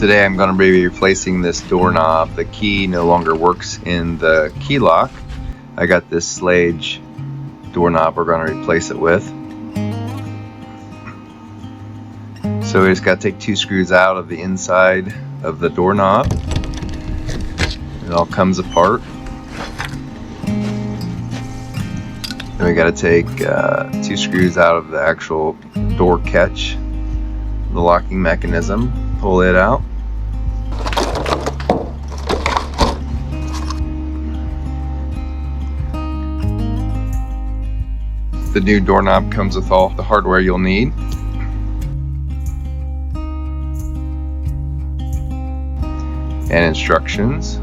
Today I'm going to be replacing this doorknob. The key no longer works in the key lock. I got this Slage doorknob we're going to replace it with. So we just got to take 2 screws out of the inside of the doorknob. It all comes apart. Then we got to take 2 screws out of the actual door catch, the locking mechanism. Pull it out. The new doorknob comes with all the hardware you'll need. And instructions.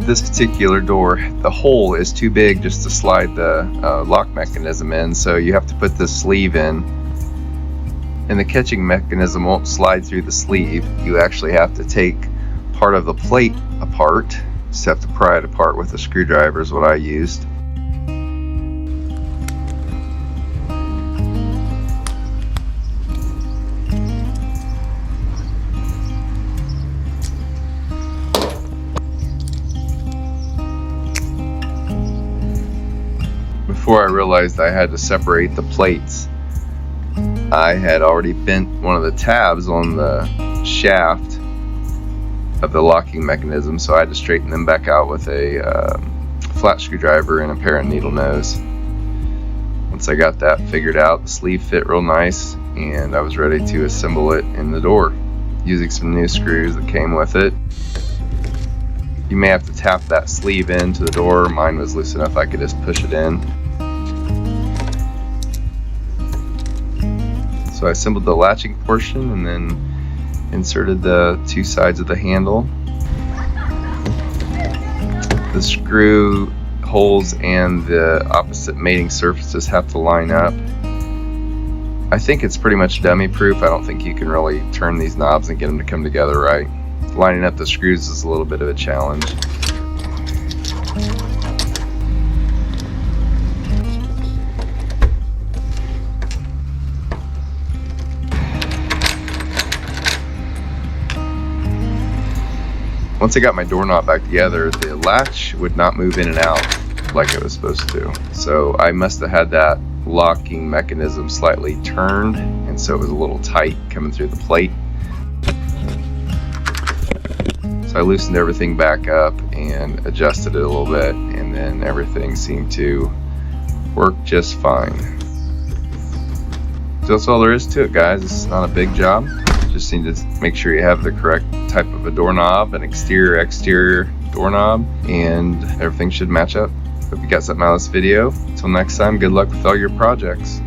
This particular door, the hole is too big just to slide the lock mechanism in, so you have to put this sleeve in. And the catching mechanism won't slide through the sleeve. You actually have to take part of the plate apart. Just have to pry it apart with a screwdriver is what I used. Before I realized I had to separate the plates, I had already bent one of the tabs on the shaft of the locking mechanism, so I had to straighten them back out with a flat screwdriver and a pair of needle nose. Once I got that figured out, the sleeve fit real nice, and I was ready to assemble it in the door using some new screws that came with it. You may have to tap that sleeve into the door. Mine was loose enough I could just push it in. So I assembled the latching portion and then inserted the 2 sides of the handle. The screw holes and the opposite mating surfaces have to line up. I think it's pretty much dummy proof. I don't think you can really turn these knobs and get them to come together right. Lining up the screws is a little bit of a challenge. Once I got my doorknob back together, the latch would not move in and out like it was supposed to. So I must have had that locking mechanism slightly turned, and so it was a little tight coming through the plate. So I loosened everything back up and adjusted it a little bit, and then everything seemed to work just fine. So that's all there is to it, guys. This is not a big job. Just need to make sure you have the correct type of a doorknob, an exterior doorknob, and everything should match up. Hope you got something out of this video. Until next time, good luck with all your projects.